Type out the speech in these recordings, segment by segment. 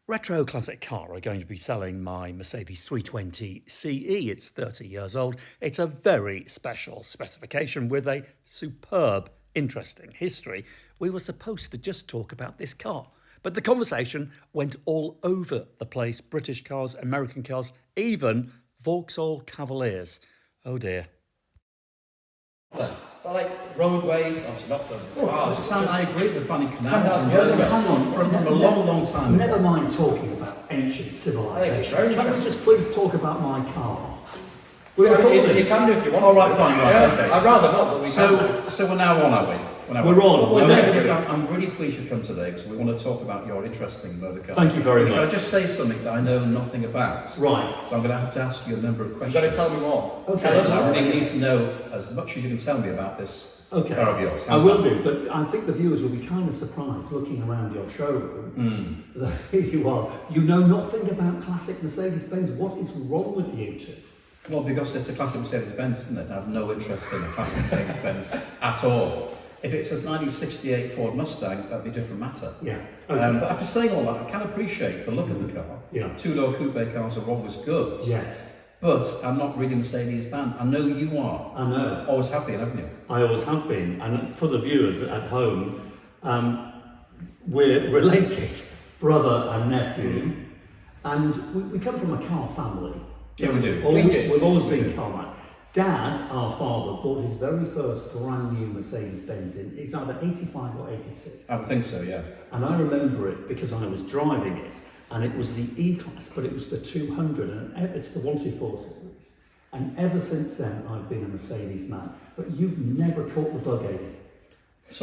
Retro Classic Car are going to be selling my Mercedes 320 CE. It's 30 years old. It's a very special specification with a superb, interesting history. We were supposed to just talk about this car, but the conversation went all over the place. British cars, American cars, even Vauxhall Cavaliers. Oh dear. But like roadways, obviously not for cars. I agree with funny canals. Hang on, from a long time Never ago. mind talking about ancient civilizations. very Can we interesting. just please talk about my car? You can do if you want. All right, to. fine, right, Yeah, okay. I'd rather not, but we can. So we're now on, are we? We're on. Well, Okay. David, I'm really pleased you've come today because we want to talk about your interesting motor car. Thank you very Can I much. just say something that I know nothing about? Right. So I'm going to have to ask you a number of You've questions. got to tell me more. Okay. Tell us. I really need to know as much as you can tell me about this Okay. car of yours. I How's will that? do, but I think the viewers will be kind of surprised looking around your showroom that here you are. You know nothing about classic Mercedes-Benz. What is wrong with you two? Well, because it's a classic Mercedes-Benz, isn't it? I have no interest in a classic Mercedes-Benz at all. If it's a 1968 Ford Mustang, that'd be a different matter. Yeah. Okay. But after saying all that, I can appreciate the look of the car. Yeah. Two-door coupe cars are always good. Yes. But I'm not really a Mercedes fan. I know you are. I know. Always have been, haven't you? I always have been, and for the viewers at home, we're related, brother and nephew, and we come from a car family. Yeah, we do. We've always been car man. Dad, our father, bought his very first brand new Mercedes-Benz in, it's either 85 or 86. I think so, yeah. And I remember it because I was driving it, and it was the E-Class, but it was the 200, and it's the 124 series. And ever since then, I've been a Mercedes man. But you've never caught the bug, Aidan.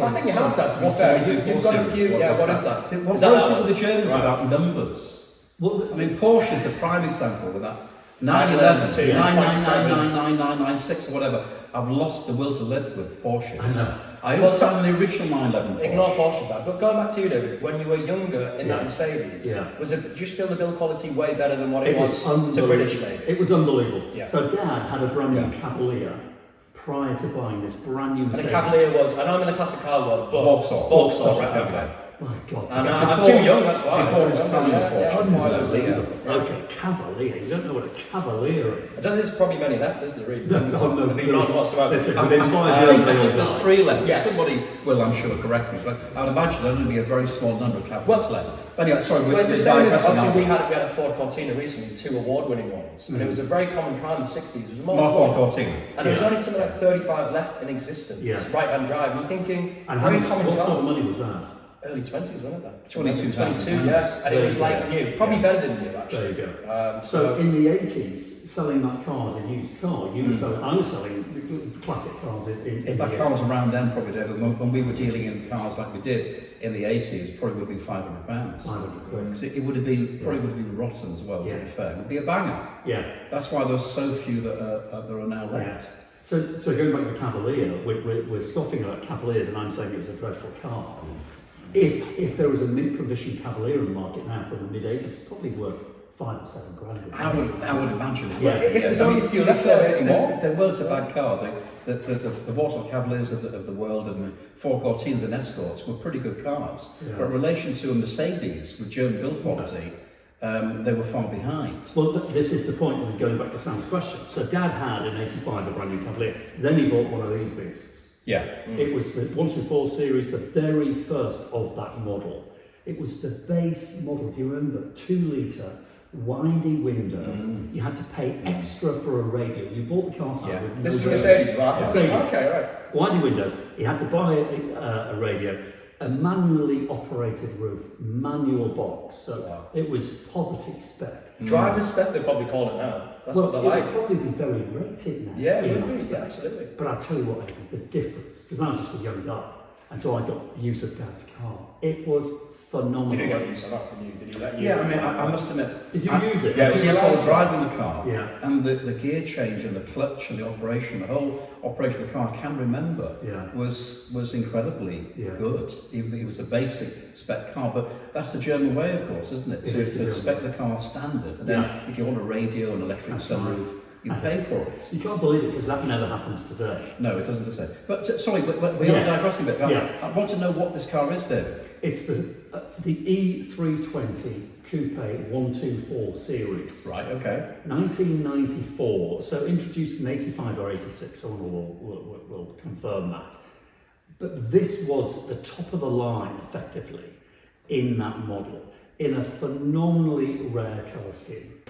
I think you have that, to be fair. You've got a few. Yeah, what is that? What Is that is it that with the Germans Right. about numbers? Well, I mean, Porsche is the prime example with that 911, 911, 9999996 or whatever. I've lost the will to live with Porsches. I know. I understand the original 911 Porsche. Ignore Porsche that. But going back to you, David, when you were younger in that Mercedes, Yeah. did you feel the build quality way better than what it, It was to British made? It was unbelievable. Yeah. So Dad had a brand new Yeah. Cavalier prior to buying this brand new And Mercedes. the Cavalier was, I know I'm in the classic car world, but Vauxhall, right, okay. My God. And this is I'm before- too young, that's why. before his time, yeah, unfortunately. yeah, Unbelievable. yeah. Okay, Cavalier. You don't know what a Cavalier is. I don't think there's probably many left, is there, really? No. I think none whatsoever. Listen, I within think 5 years they all there's died. 3 left. Yes. Somebody will, I'm sure, correct me, but I would imagine there'll only be a very small number of Cavaliers left. But anyway, sorry, Well, it's the we're same as digressing obviously now. we had a Ford Cortina recently, 2 award-winning ones, and it was a very common car in the 60s. It was a Mark 1 Cortina. and there was Yeah. only something like 35 left in existence, Yeah. right-hand drive. And you're thinking, And how very much, common what car. sort of money was that? Early 20s, wasn't it? Then? 22,000 22, yeah. And it was There you like go. new, probably Yeah. better than new, actually. There you go. So, So in the 80s, selling that car as a used car, you were selling, I was selling classic cars in If that car was around then, probably, David, when we were dealing in cars like we did in the 80s, probably would have been £500. 500 quid. Because it would have been, probably would have been rotten as well, to Yeah. be fair. It would be a banger. Yeah. That's why there's so few that are now left. So going back to Cavalier, we're scoffing at Cavaliers, and I'm saying it was a dreadful car. If there was a mint condition Cavalier in the market now from the mid 80s, it's probably worth 5 or 7 grand. I would imagine. Yeah. If there's only a few left there anymore. There weren't a bad car. The Vauxhall Cavaliers of the world and the Ford Cortinas and Escorts were pretty good cars. Yeah. But in relation to a Mercedes with German build quality, they were far behind. Well, this is the point when going back to Sam's question. So Dad had in 85 a brand new Cavalier. Then he bought one of these beasts. Yeah. It was the 124 series, the very first of that model. It was the base model. Do you remember? 2 litre, windy window. You had to pay extra for a radio. You bought the car side Yeah. with this is no the radio. Mercedes, right? Mercedes. Okay, right. Windy windows. You had to buy a radio, a manually operated roof, manual box. So Wow. it was poverty spec. Driver's spec, they probably call it now. That's what they're it like. would probably be very rated now. Yeah, it in would that be, spec. yeah, absolutely. But I'll tell you what, Aidan, the difference, because I was just a young guy, and so I got use of Dad's car. It was phenomenal. You didn't get used to that, did you? Did he let you? Yeah, I mean, I must admit. Did you use it? Yeah, I was do he recall allowed to? driving the car, Yeah. and the gear change and the clutch and the operation, the whole operation of the car, I can remember, Yeah. was incredibly Yeah. good. Even though it was a basic spec car, but that's the German way, of course, isn't it? It is the To German spec the car standard, and then Yeah. if you want a radio and electric That's sunroof, you pay for it. You can't believe it, because that never happens today. No, it doesn't. Sorry, but we are Yes. digressing a bit. Yeah. I want to know what this car is, David. It's the the E320 Coupe 124 series. Right, okay. 1994, so introduced in 85 or 86, someone will confirm that. But this was the top of the line, effectively, in that model, in a phenomenally rare colour scheme.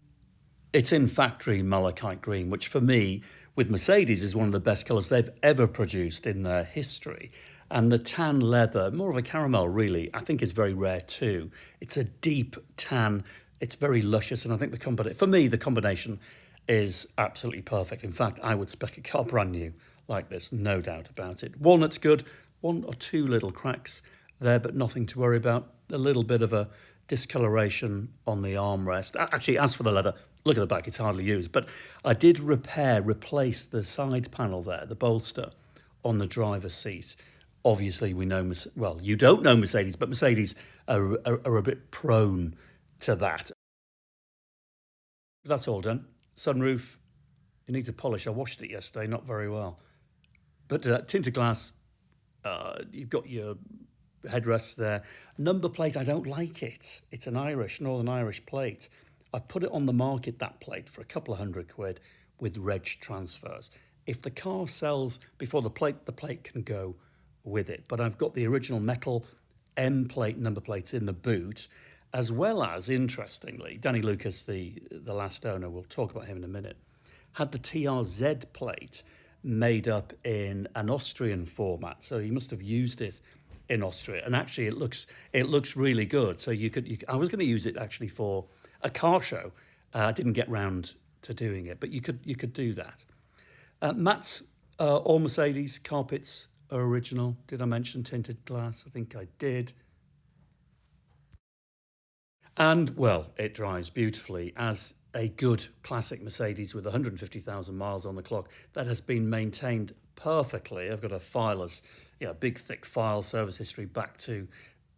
It's in factory malachite green, which for me, with Mercedes, is one of the best colours they've ever produced in their history. And the tan leather, more of a caramel really, I think is very rare too. It's a deep tan, it's very luscious, and I think for me, the combination is absolutely perfect. In fact, I would spec a car brand new like this, no doubt about it. Walnut's good, 1 or 2 little cracks there, but nothing to worry about. A little bit of a discoloration on the armrest. Actually, as for the leather, look at the back, it's hardly used. But I did replace the side panel there, the bolster on the driver's seat. Obviously, we know, well, you don't know Mercedes, but Mercedes are a bit prone to that. That's all done. Sunroof, it needs a polish. I washed it yesterday, not very well. But tinted glass, you've got your headrests there. Number plate, I don't like it. It's an Northern Irish plate. I've put it on the market, that plate, for a couple of £100 with reg transfers. If the car sells before the plate can go with it. But I've got the original metal M plate number plates in the boot, as well as, interestingly, Danny Lucas, the last owner, we'll talk about him in a minute, had the TRZ plate made up in an Austrian format. So he must have used it in Austria, and actually it looks really good. So I was going to use it actually for a car show. I didn't get round to doing it, but you could do that. Mats, all Mercedes carpets are original. Did I mention tinted glass? I think I did. And well, it drives beautifully as a good classic Mercedes with 150,000 miles on the clock that has been maintained perfectly. I've got a big thick file, service history back to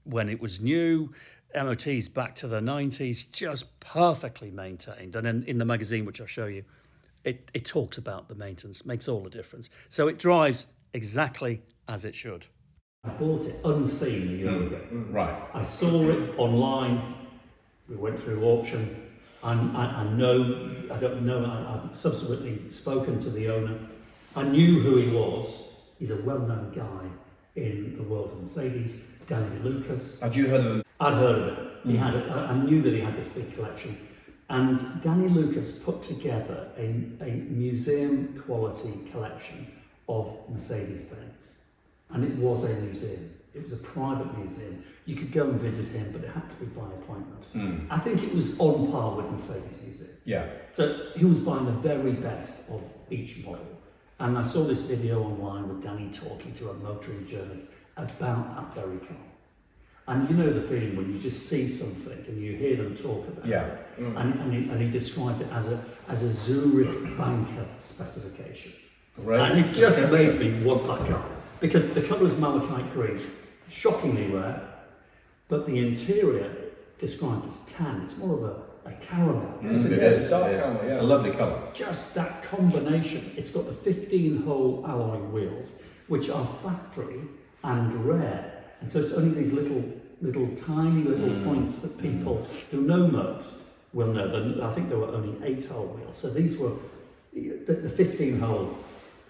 when it was new, MOTs back to the 90s, just perfectly maintained. And then in the magazine, which I'll show you, it talks about the maintenance, makes all the difference. So it drives exactly as it should. I bought it unseen a year ago. Right. I saw it online. We went through auction. I've subsequently spoken to the owner. I knew who he was. He's a well-known guy in the world of Mercedes, Danny Lucas. Had you heard of him? I'd heard of it. I knew that he had this big collection. And Danny Lucas put together a museum quality collection of Mercedes-Benz. And it was a museum. It was a private museum. You could go and visit him, but it had to be by appointment. I think it was on par with Mercedes Museum. Yeah. So he was buying the very best of each model. And I saw this video online with Danny talking to a motoring journalist about that very car. And you know the feeling when you just see something and you hear them talk about it. And he described it as a Zurich banker specification. Great. And it just made me want that car. Because the colour is malachite green, shockingly rare, but the interior described as tan. It's more of a caramel. It's a dark caramel, yeah. A lovely colour. Just that combination. It's got the 15-hole alloy wheels, which are factory and rare. And so it's only these tiny little points that people who know most will know. I think there were only 8-hole wheels. So these were the 15-hole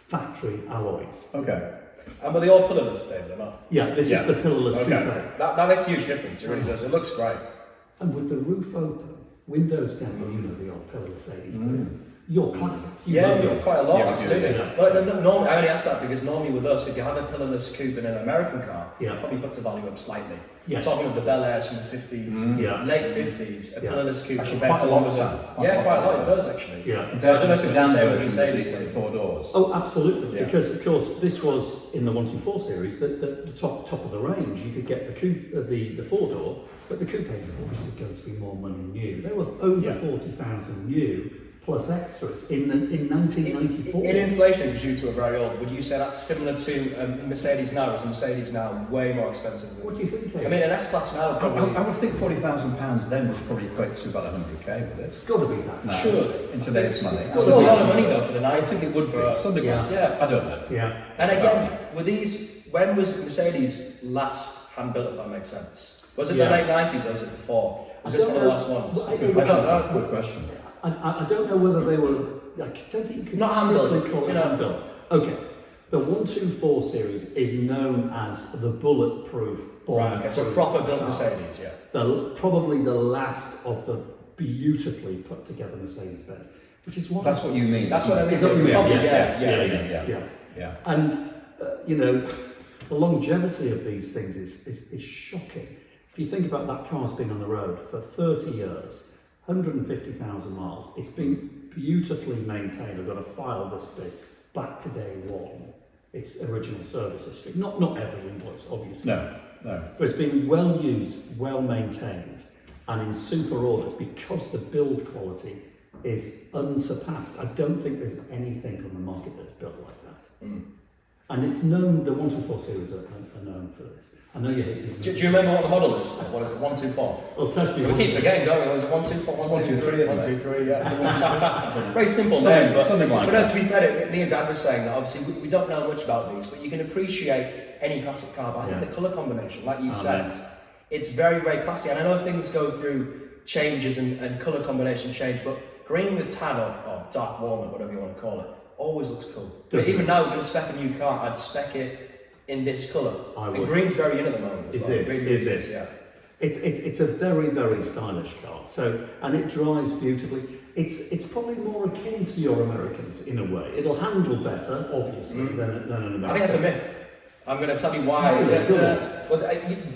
factory alloys. Okay. And were they all pillarless, David, or not? Yeah, this is the pillarless coupe. That makes a huge difference, it really does. It looks great. And with the roof open, windows down, well, you know the old pillarless 80s. Your classics. You love Yeah, quite a lot, absolutely. Yeah. But normally, I only ask that because normally with us, if you have a pillarless coupe in an American car, it probably puts the value up slightly. Yes. Talking of the Bel Airs from the 50s, late 50s, a pillarless coupe Actually, compared quite to a lot, one Sam. with quite a lot, it does actually. Yeah. So I don't know if it's the down same with version Mercedes, with the 4 doors. Oh, absolutely. Yeah. Because of course this was in the 124 series, the top of the range. You could get the coupe, the 4-door, but the coupe is obviously going to be more money new. They were over 40,000 new plus extras in 1994. In inflation, due to a very old, would you say that's similar to Mercedes now? Is Mercedes now way more expensive? What do you think? I mean, an S-Class now probably. I would think £40,000 then would probably equate to about 100k with this. It's got to be that. No, Surely. in today's money. It's still a lot of money though for the 90s. I think it would be. Something like Yeah. I don't know. Yeah. And again, were these, when was Mercedes last hand built, if that makes sense? Was it the late 90s or was it before? Was this one of the last ones? Good question. I don't know whether they were. I don't think you could Not hand-built, call it hand-built. Okay. The 124 series is known as the bulletproof bomb. Right, okay, so proper built Mercedes, yeah. Probably the last of the beautifully put together Mercedes-Benz, which is why. That's what you mean. That's what I mean. Is that what you mean? Yeah. And you know, the longevity of these things is shocking. If you think about that car's been on the road for 30 years, 150,000 miles. It's been beautifully maintained. I've got a file this big back to day one. Its original service history. Not every invoice, obviously. No. But it's been well used, well maintained, and in super order because the build quality is unsurpassed. I don't think there's anything on the market that's built like that. And it's known, the 124 series are known for this. I know you hate these. Do you remember what the model is? What is it? 124? I'll test you. We keep forgetting, don't we? Was it 124? 123, 123, yeah. Very simple name, but something like but that. To be fair, me and Dad were saying that obviously we don't know much about these, but you can appreciate any classic car. But I think the colour combination, like you said, it's very, very classy. And I know things go through changes and colour combination change, but green with tan or dark walnut, whatever you want to call it, always looks cool. But even now, we're going to spec a new car, I'd spec it in this colour. And green's very in at the moment. Is it? Really Is it? Yeah. It's a very, very stylish car. So, and it drives beautifully. It's probably more akin to your Americans in a way. It'll handle better, obviously, than an American. I think that's a myth. I'm going to tell you why.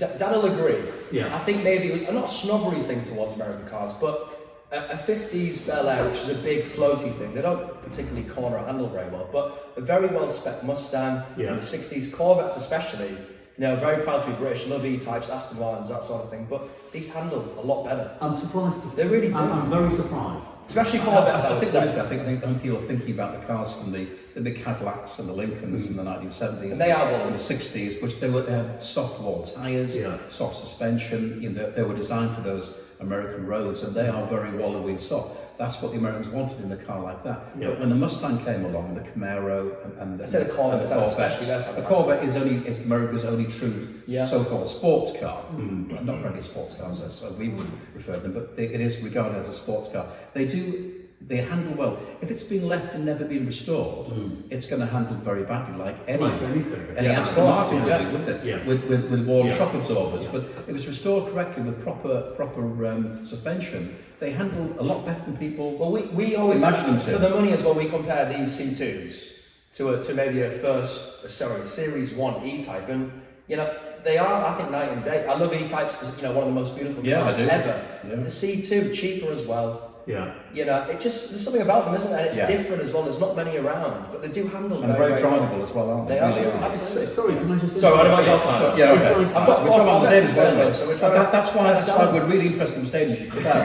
Dan will agree. Yeah. I think maybe it was not a snobbery thing towards American cars, but a 50s Bel Air, which is a big floaty thing. They don't particularly corner or handle very well, but a very well spec Mustang from the 60s, Corvettes especially. You know, very proud to be British, love E-types, Aston Martins, that sort of thing. But these handle a lot better. I'm surprised to see. They really do. I'm very surprised. Especially Corvettes. I think when people are thinking about the cars from the big Cadillacs and the Lincolns in the 1970s and they are and the 60s, which they had soft wall tyres, soft suspension. You know, they were designed for those American roads, and they are very wallowy soft. That's what the Americans wanted in a car like that. Yeah. But when the Mustang came along, the Camaro and I said the Corvette, the Corvette is America's only true so-called sports car. Not really sports cars as we would refer to them, but it is regarded as a sports car. They handle well. If it's been left and never been restored, it's going to handle very badly, like anything. Any Aston Martin would do, wouldn't it? Yeah. With worn shock absorbers. But if it's restored correctly with proper suspension, they handle a lot better than people. Well, we always imagine them to. For the money as well. We compare these C2s to maybe a Series 1 E-Type, and you know they are, I think, night and day. I love E-Types. You know, one of the most beautiful cars ever. Yeah. The C2 cheaper as well. Yeah. You know, there's something about them, isn't there? And it's different as well. There's not many around, but they do handle and very drivable as well, aren't they? They are. Sorry, can I just... Sorry, what about your car? Yeah, okay. Sorry, I've got we're talking about Mercedes, so we're trying that's why we're really interested in Mercedes, you can tell.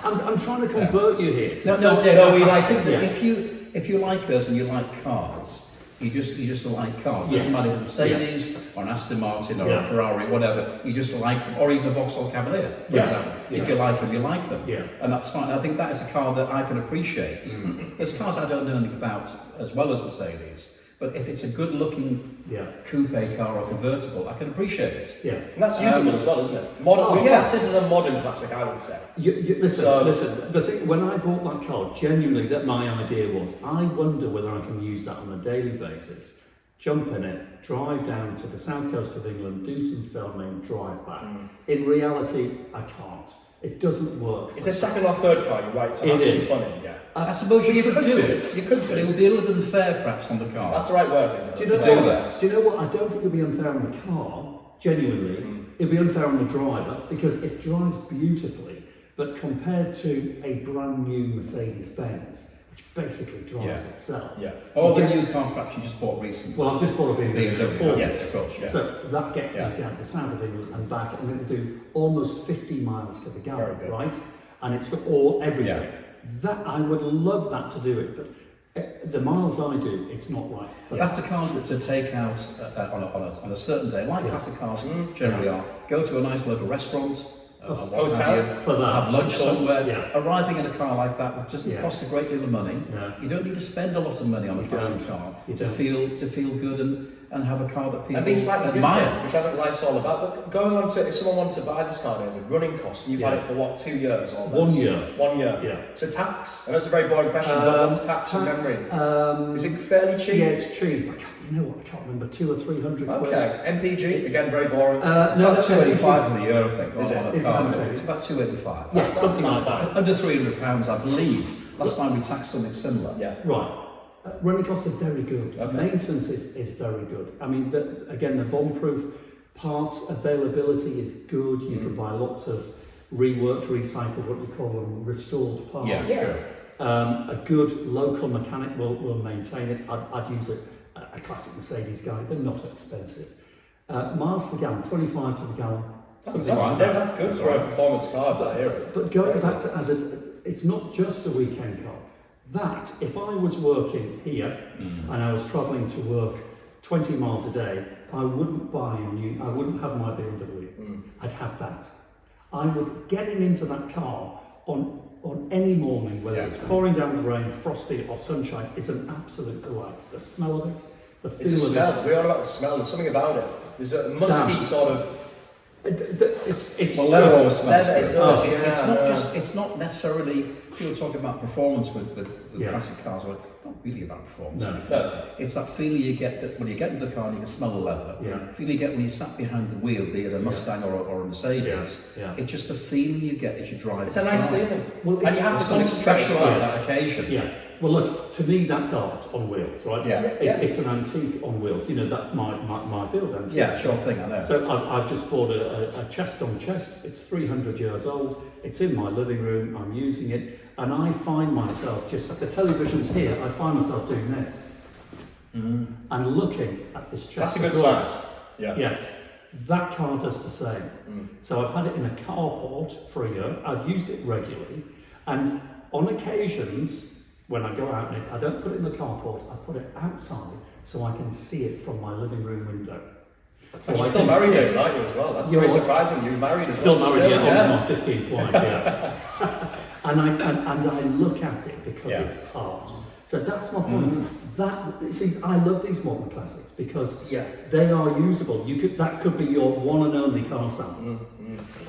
I'm trying to convert you here. I think that if you like us and you like cars, you just like cars. It doesn't matter if it's Mercedes or an Aston Martin or a Ferrari, whatever. You just like them, or even a Vauxhall Cavalier, for example. If you like them, you like them, and that's fine. I think that is a car that I can appreciate. There's cars I don't know anything about as well as Mercedes, but if it's a good-looking coupe car or convertible, I can appreciate it. Yeah, and that's usable as well, isn't it? Modern. This is a modern classic, I would say. Listen. The thing, when I bought that car, genuinely, that my idea was, I wonder whether I can use that on a daily basis. Jump in it, drive down to the south coast of England, do some filming, drive back. In reality, I can't. It doesn't work. It's a second or third car, you're right? So it is funny. Yeah. I suppose you could do it. You could, but it would be a little bit unfair, perhaps, on the car. That's the right word. Do you know what? I don't think it'd be unfair on the car. Genuinely, it'd be unfair on the driver because it drives beautifully. But compared to a brand new Mercedes-Benz, which basically drives itself. Yeah. Or the new car, perhaps you just bought recently. Well, I've just bought a BMW. Yes, of course. Yeah. So that gets me down to the south of England and back, and it'll do almost 50 miles to the gallon, right? And it's got everything. Yeah. That I would love that to do it, but the miles I do, it's not right. But that's a car to take out on a certain day, like classic cars generally are. Go to a nice local restaurant, hotel for that, have lunch somewhere. Yeah. Arriving in a car like that, which doesn't cost a great deal of money. You don't need to spend a lot of money on a classic car to feel good, and have a car that people and be slightly admire. different, which I think life's all about. But going on to, if someone wanted to buy this car, David, running costs, and you've had it for what, 2 years almost? 1 year. 1 year. Yeah. So tax, I know it's a very boring question, but what's tax from memory? Is it fairly cheap? Yeah, it's cheap. You know what? I can't remember, 200 or 300 quid. Okay. MPG, again, very boring. It's about 285 in the year, I think. Is it? On a It's car. 100. It's about 285. Yes, something like that. Under £300, I believe. Last time we taxed something similar. Yeah. Right. Running costs are very good. Okay. Maintenance is very good. I mean, again, the bomb-proof parts availability is good. You can buy lots of reworked, recycled, what you call them, restored parts. Yeah. A good local mechanic will maintain it. I'd use a classic Mercedes guy. They're not expensive. Miles to the gallon, 25 to the gallon. That's good for a performance car of that era. But going back to it's not just a weekend car. That, if I was working here and I was travelling to work 20 miles a day, I wouldn't buy I wouldn't have my BMW. I'd have that. I would, getting into that car on any morning, whether it's pouring down the rain, frosty or sunshine, is an absolute delight. The smell of it, the feel It's a of smell. We're all about the smell. There's something about it. There's a musky sort of. It's Well, leather always smells Leather, good. it does, It's yeah, not yeah. just. It's not necessarily. People talk about performance with Yeah. classic cars. Well, it's not really about performance. No. No. It's that feeling you get that when you get into the car and you can smell the leather. Yeah. The feeling you get when you sat behind the wheel, be it a Mustang or a Mercedes. Yeah. It's just the feeling you get as you drive. It's the a nice car. feeling. Well, And you have to There's something concentrate special as well. about that occasion. Yeah. Well, look, to me, that's art on wheels, right? Yeah. It's an antique on wheels. You know, that's my field, antique. Yeah, sure thing. I know. So I've just bought a chest on chest. It's 300 years old. It's in my living room. I'm using it, and I find myself the television's here. I find myself doing this and looking at this chest. That's a good of drawers. sign. Yeah. Yes, that car does the same. So I've had it in a carport for a year. I've used it regularly, and on occasions when I go out in it, I don't put it in the carport. I put it outside so I can see it from my living room window. So And you're I still can married, see David, aren't you, as well? That's You're very what? surprising. You're married as Still well. married, yeah, on my 15th wife, yeah. and I look at it because Yeah. it's art. So that's my point. I love these modern classics because they are usable. That could be your one and only car sample.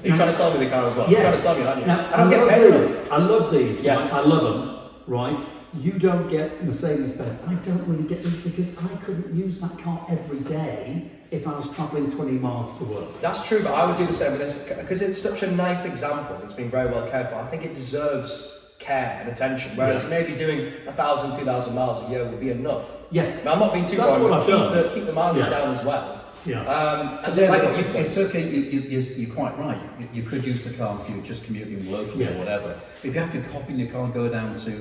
You're trying to sell me the car as well. Yes. You're trying to sell me, aren't you? Now, I don't get paid for this. I love these. Yes. Right? I love them. Right. You don't get Mercedes-Benz. I don't really get these because I couldn't use that car every day if I was travelling 20 miles to work. That's true, but I would do the same with this because it's such a nice example. It's been very well cared for. I think it deserves care and attention. Whereas maybe doing 1,000, 2,000 miles a year would be enough. Yes. Now I'm not being too That's boring, what but I've done. keep the mileage Yeah. down as well. Yeah. And Yeah, it's okay. You're quite right. You could use the car if you're just commuting locally or whatever. If you have to hop in your car and go down to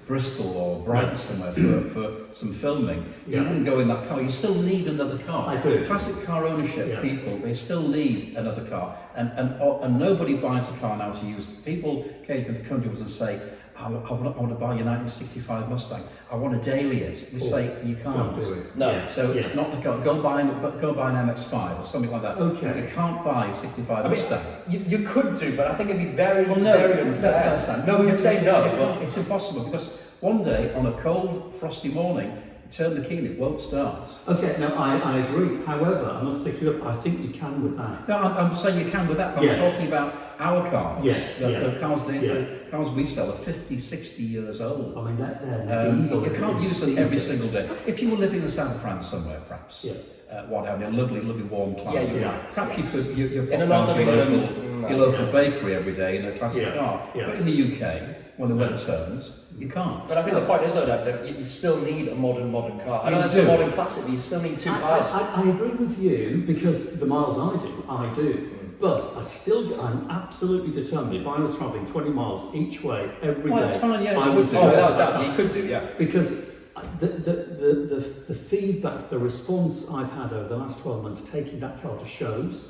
Bristol or Brighton somewhere for some filming, you wouldn't go in that car. You still need another car. I do. Classic car ownership people, they still need another car, and nobody buys a car now to use. People occasionally come to us and say, I want to buy a 1965 Mustang. I want to daily it. We say you can't. Don't do it. No. Yeah. So it's not the car. Go buy an MX-5 or something like that. Okay. You can't buy a 65 Mustang. You could do, but I think it'd be very, Well, very unfair. no, you'd say no. you can't. It's impossible because one day on a cold, frosty morning, you turn the key and it won't start. Okay, no, I agree. However, I must pick you up. I think you can with that. No, I'm saying you can with that, but Yes. I'm talking about our cars. Yes, The cars, the Yeah. cars we sell are 50, 60 years old. I mean, they're medieval. You can't use them every single day. If you were living in the south of France somewhere, perhaps, what have you, a lovely, lovely warm climate. Yeah, you're right. Perhaps you could, you In the pop north down of to England, your local bakery every day in a classic car. Yeah. But in the UK, when the weather turns, you can't. But I think the point is though that you still need a modern car. I know You it's a do. modern classic, but you still need two cars. I agree with you because the miles I do. But I'm absolutely determined if I was travelling 20 miles each way every day, That's fine, yeah. I would do Oh, it. without doubt, you could do, yeah. Because the feedback, the response I've had over the last 12 months, taking that car to shows,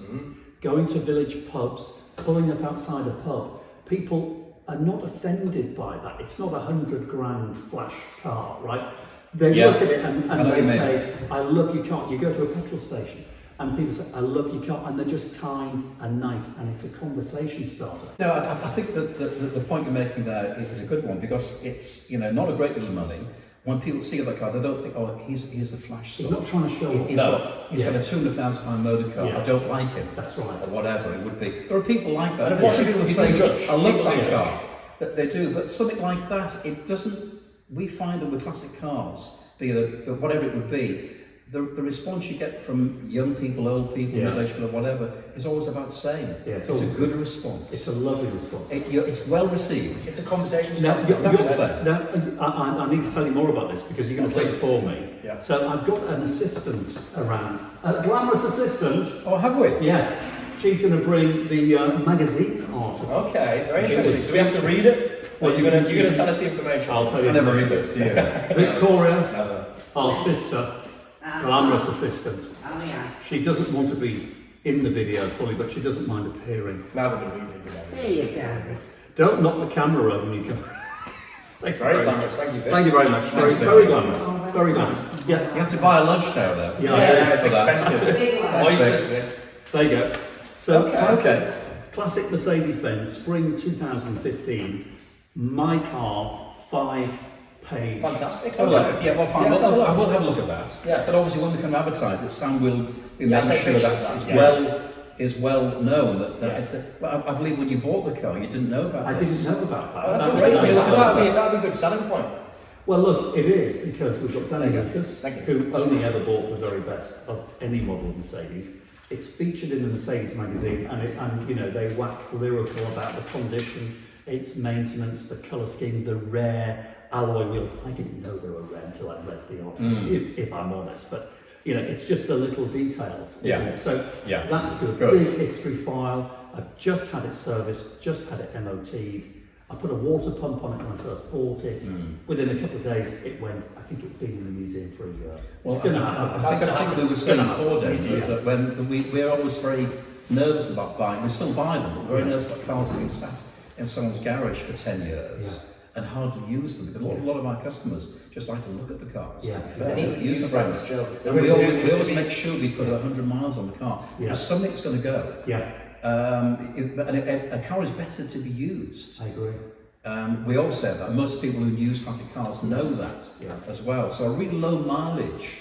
going to village pubs, pulling up outside a pub, people are not offended by that. It's not £100,000 flash car, right? They look at it and they say, I love your car. You go to a petrol station and people say, I love your car, and they're just kind and nice, and it's a conversation starter. No, I think that the point you're making there is a good one because it's not a great deal of money. when people see the car, they don't think, oh, he's a flash. He's not trying to show off. He's got a £200,000 motor car. Yeah. I don't like him. That's right. Or whatever it would be. There are people like that. And unfortunately, people people say, judge. I love People that do car. That they do, but something like that, it doesn't. We find that with classic cars, be it whatever it would be, the response you get from young people, old people, middle-aged people, whatever, is always about the same. Yeah, it's a good response. It's a lovely response. It's well received. It's a conversation. Now, Now, I need to tell you more about this because you're going to say it for me. Yeah. So I've got an assistant around, a glamorous assistant. Oh, have we? Yes. She's going to bring the magazine article. Okay, very interesting. Do we have to read it? Or you're going to tell us the information? I'll tell you. I never read those, do you? Victoria, Never. our sister, glamorous assistant. Oh yeah. She doesn't want to be in the video fully, but she doesn't mind appearing. Now we're going to read it together. There you go. Don't knock the camera over when you come. Thank you Very very much. glamorous, thank you. Vic. Thank you very much. Very, Thanks, very Vic. glamorous. Very glamorous. Yeah. You have to buy a lunch now, though. Yeah. It's for that. expensive. Big one. Oysters. Vic. There you go. So, Okay. classic Mercedes-Benz, spring 2015. My car, 5-page. Fantastic. Oh, yeah, well, fine. Yeah, Well, I so will have a look at that. Yeah. But obviously, when we come advertise it, Sam will be Yeah, making take sure pictures that of it's that, is well known that Yeah. it's the. Well, I believe when you bought the car, you didn't know about I this. didn't know about that. Oh, that's That's interesting. right. That'd be a good selling point. Well, look, it is because we've got Danny There you go. Lucas, Thank who only ever bought the very best of any model of Mercedes. It's featured in the Mercedes magazine, and you know they wax lyrical about the condition, its maintenance, the colour scheme, the rare alloy wheels. I didn't know they were rare until I read the article, if I'm honest. But you know, it's just the little details. Isn't Yeah. it? So Yeah. that's good. Good. Big history file. I've just had it serviced, just had it MOT'd. I put a water pump on it when I first bought it. Within a couple of days, it went. I think it's been in the museum for a year. Well, It's going to I happen. think we were saying before, Dave, that when we're always very nervous about buying, we still buy them, but very nervous about cars that have been sat in someone's garage for 10 years and hardly use them, because a lot of our customers just like to look at the cars. Yeah. To be fair. They need to use the them brands. still. And we always make sure we put 100 miles on the car, because something's going to go. Yeah, A car is better to be used. I agree. We all say that. Most people who use classic cars know that as well. So a really low mileage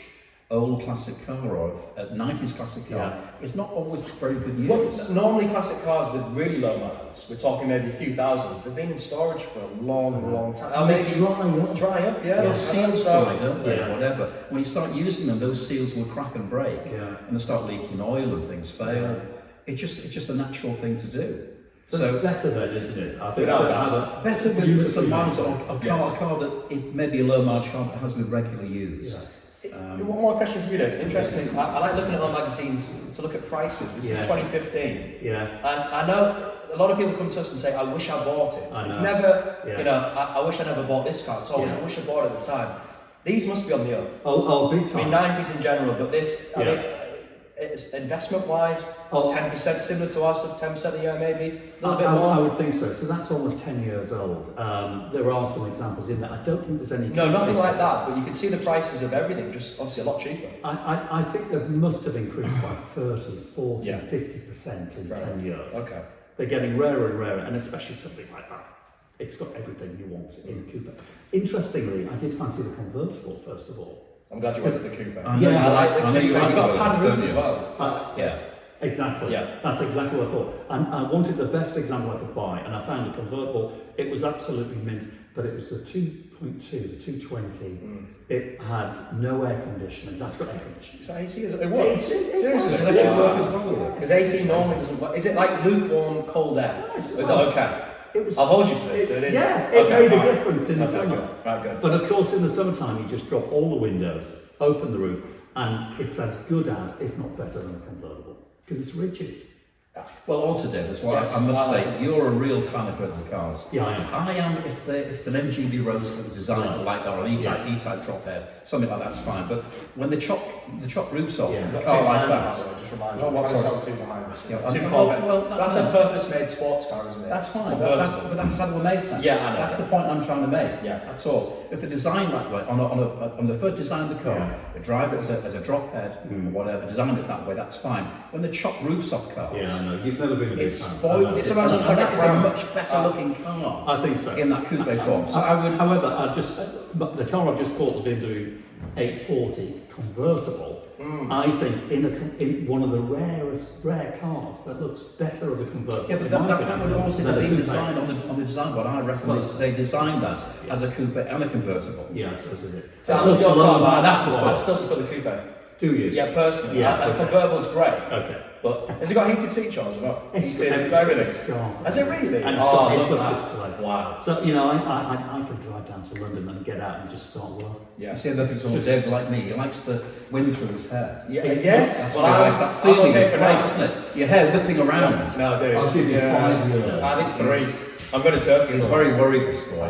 old classic car or a 90s classic car is not always very good news. Well, normally classic cars with really low miles, we're talking maybe a few thousand, they've been in storage for a long time. And they dry up. Yeah. Well, seals So- dry, don't they? Yeah. Whatever. When you start using them, those seals will crack and break, Yeah. and they start leaking oil and things fail. It's just a natural thing to do. So it's better then, isn't it? I think Without to doubt. have a better with beautifully some miles made on car. a car that it may be a low mileage car but has with regular use. One more question for you, Dave. Interestingly, I like looking at our magazines to look at prices. This is 2015. Yeah. And I know a lot of people come to us and say, I wish I bought it. I It's know. never, Yeah. you know, I wish I never bought this car. It's always, I wish I bought it at the time. These must be on the up. Oh, big I time. mean, 90s in general, but this, I Yeah. mean, it's investment-wise, Oh. 10%, similar to us, of 10% a year maybe, a little bit I more. would think so. So that's almost 10 years old. There are some examples in there. I don't think there's any. No, nothing like comparisons. that, but you can see the prices of everything, just obviously a lot cheaper. I think they must have increased by 30, 40, Yeah. 50% in Fair 10 enough. years. Okay. They're getting rarer and rarer, and especially something like that. It's got everything you want in a coupe. Interestingly, I did fancy the convertible first of all. I'm glad you went to the coupe. I know you I like the I know coupe. you like You've got a those, pan don't roof as you? well. Yeah. Exactly. Yeah. That's exactly what I thought. And I wanted the best example I could buy, and I found a convertible. It was absolutely mint, but it was the 2.2, the 220. It had no air conditioning. That's got air conditioning. So AC is, it works? Seriously? It actually work as well, does it? Because AC normally doesn't work. Is it like lukewarm cold air? No, it's Is it not. okay? It was. I'll hold you to this. So it is. Yeah, it Okay, made a right. difference in the Okay, summer. good. Right, good. But of course, in the summertime, you just drop all the windows, open the roof, and it's as good as, if not better than a convertible, because it's rigid. Well, also, Dave, as well, Yes, I must I say, like you're a real fan of Red cars. Yeah, I am. I am, if it's an MGB Roadster that was designed like that, or an E-Type, Yeah. E-Type drop head, something like that's fine. But when the chop roof's off, Yeah. a Got car two like behind that, us, just remind Oh, you. what, Trying to sorry? sell two behind us. Yeah, Two well, Corvettes. well, That's a purpose-made sports car, isn't it? that's fine. Convertible. But that's how we're made, Sam. Yeah, I know. That's the point I'm trying to make. Yeah. That's all. If the design that way, on the first design of the car, Yeah. they drive it as a drop head or whatever, designed it that way, that's fine. When the chop roof's off cars, Yeah, I no, you've never been a big It's fan. spoiled. It's about And that is a brown. much better looking car I think so. in that coupe form. So I would. However, but the car I've just bought, the BMW 840 convertible, I think in one of the rare cars that looks better as a convertible. Yeah, but in that, my that, opinion, that would also than have a been coupe. designed on the design board. I reckon Well, they designed that yeah. as a coupe and a convertible. Yeah, I suppose it is. So It I'm looks your a lot car, like that's that I one. still prefer the coupe. Do you? Yeah, personally. Yeah, And okay. the convertible's great. Okay. But has it got heated seat charts or not? It's Heated, got everything. scarf. Has it really? And it's Oh, got I heads love up that. display. Wow. So, you know, I could drive down to London and get out and just start work. Yeah. You see, the thing's all Dave like me. He likes the wind through his hair. Yeah, It- yes. That's Well, what he I'm, likes. That I'm feeling okay is for great, now. isn't it? Your hair whipping around. No, dude. I'll give you 5 years. I think 3. I'm going to Turkey. He's very worried, this boy.